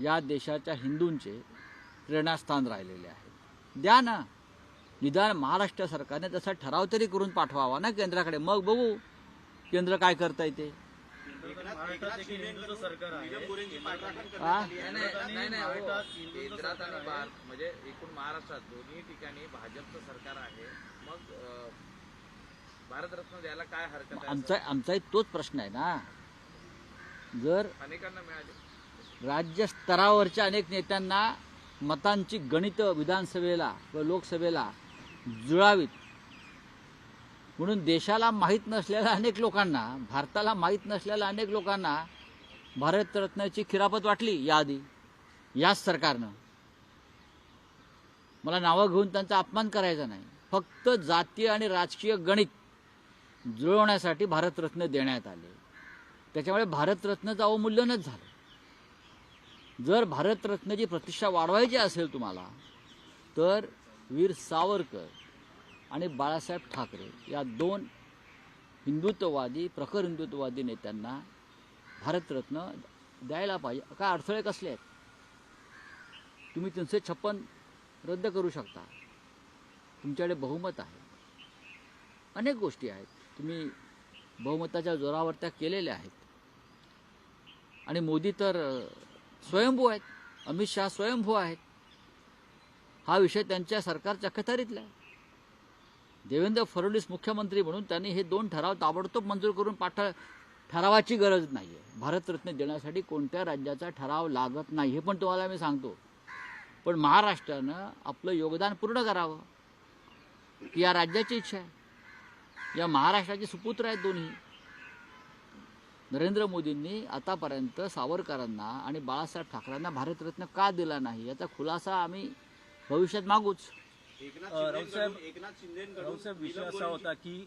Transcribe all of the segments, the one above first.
या देशाच्या हिंदूंचे प्रेरणास्थान राहिलेले आहे। द्या ना, निदान महाराष्ट्र सरकारने तसा ठराव तरी करून पाठवावा ना केंद्राकडे, मग बघू केंद्र काय करता येते। म्हणजे एकूण महाराष्ट्रात दोन्ही ठिकाणी भाजपचं सरकार आहे, मग भारतरत्न द्यायला काय हरकत आहे? आमचाही तोच प्रश्न आहे ना। जर अनेकांना मिळाले, राज्य स्तरावरच्या अनेक नेत्यांना मतांची गणित विधानसभेला व लोकसभेला जुळावीत म्हणून देशाला माहीत नसलेल्या अनेक लोकांना, भारताला माहीत नसलेल्या अनेक लोकांना भारतरत्नाची खिरापत वाटली याआधी याच सरकारनं। मला नावं घेऊन त्यांचा अपमान करायचा नाही, फक्त जातीय आणि राजकीय गणित जुळवण्यासाठी भारतरत्न देण्यात आले, त्याच्यामुळे भारतरत्नाचं अवमूल्यनच झालं। जर भारतरत्नाची प्रतिष्ठा वाढवायची असेल तुम्हाला, तर वीर सावरकर आणि बाळासाहेब ठाकरे या दोन हिंदुत्ववादी, प्रखर हिंदुत्ववादी नेत्यांना भारतरत्न द्यायला पाहिजे। काय अडथळे कसले आहेत? तुम्ही 356 रद्द करू शकता, तुमच्याकडे बहुमत आहे, अनेक गोष्टी आहेत, तुम्ही बहुमताच्या जोरावर त्या केलेल्या आहेत। आणि मोदी तर स्वयंभू आहेत, अमित शहा स्वयंभू आहेत, हा विषय त्यांच्या सरकारच्या अखत्यारीतला आहे। देवेंद्र फडणवीस मुख्यमंत्री म्हणून त्यांनी हे दोन ठराव ताबडतोब मंजूर करून ठरावाची गरज नाही आहे। भारतरत्न देण्यासाठी कोणत्या राज्याचा ठराव लागत नाही, हे पण तुम्हाला मी सांगतो। पण महाराष्ट्रानं आपलं योगदान पूर्ण करावं ही या राज्याची इच्छा आहे, या महाराष्ट्राचे सुपुत्र आहेत दोन्ही। नरेंद्र मोदींनी आतापर्यंत सावरकरांना आणि बाळासाहेब ठाकरेंना भारतरत्न का दिला नाही याचा खुलासा आम्ही भविष्यात मागूच। रावसाहेब, विषय असा होता की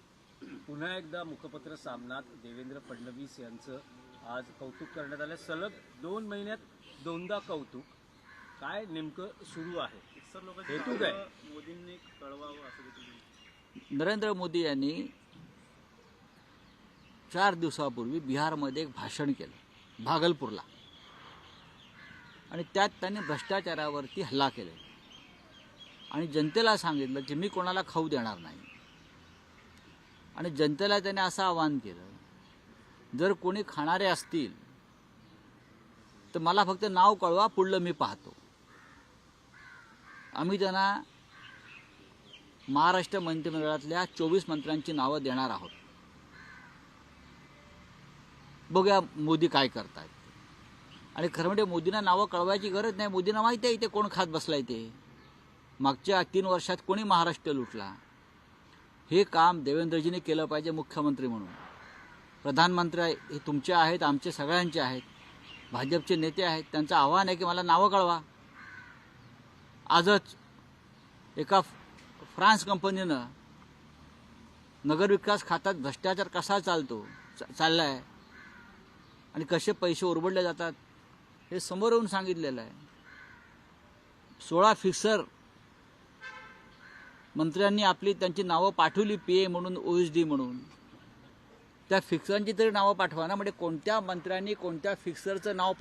पुन्हा एकदा मुखपत्र सामनात देवेंद्र फडणवीस यांचं आज कौतुक करण्यात आलं। सलग 2 महिन्यात दोनदा कौतुक, काय नेमकं सुरू आहे, हेतू काय? मोदींनी कळवावं असं नरेंद्र मोदी यांनी 4 दिवसापूर्वी बिहारमध्ये एक भाषण केलं भागलपूरला, आणि त्यात त्यांनी भ्रष्टाचारावरती हल्ला केला आणि जनतेला सांगितलं की मी कोणाला खाऊ देणार नाही। आणि जनतेला त्याने असं आवाहन केलं, जर कोणी खाणारे असतील तर मला फक्त नाव कळवा, पुढलं मी पाहतो। आम्ही त्यांना महाराष्ट्र मंत्रिमंडळातल्या 24 मंत्र्यांची नावं देणार आहोत, बघूया मोदी काय करतात। आणि खरं म्हणजे मोदींना नावं कळवायची गरज नाही, मोदींना माहिती आहे इथे कोण खात बसलाय ते, मागच्या 3 वर्षात कोणी महाराष्ट्र लुटला। हे काम देवेंद्रजींनी केलं पाहिजे मुख्यमंत्री म्हणून। प्रधानमंत्री हे तुमचे आहेत, आमचे सगळ्यांचे आहेत, भाजपचे नेते आहेत, त्यांचं आव्हान आहे की मला नावं कळवा। आजच एका फ्रान्स कंपनीनं नगरविकास खात्यात भ्रष्टाचार कसा चालला आहे आणि कसे पैसे उरबडले जातात हे समोर येऊन सांगितलेलं आहे। 16 फिक्सर मंत्र्यांनी त्यांची नावं पाठवली, PA म्हणून, OSD म्हणून। त्या फिक्सरांची तरी नावं पाठवा ना, म्हणजे कोणत्या मंत्र्यांनी कोणत्या फिक्सरचं नाव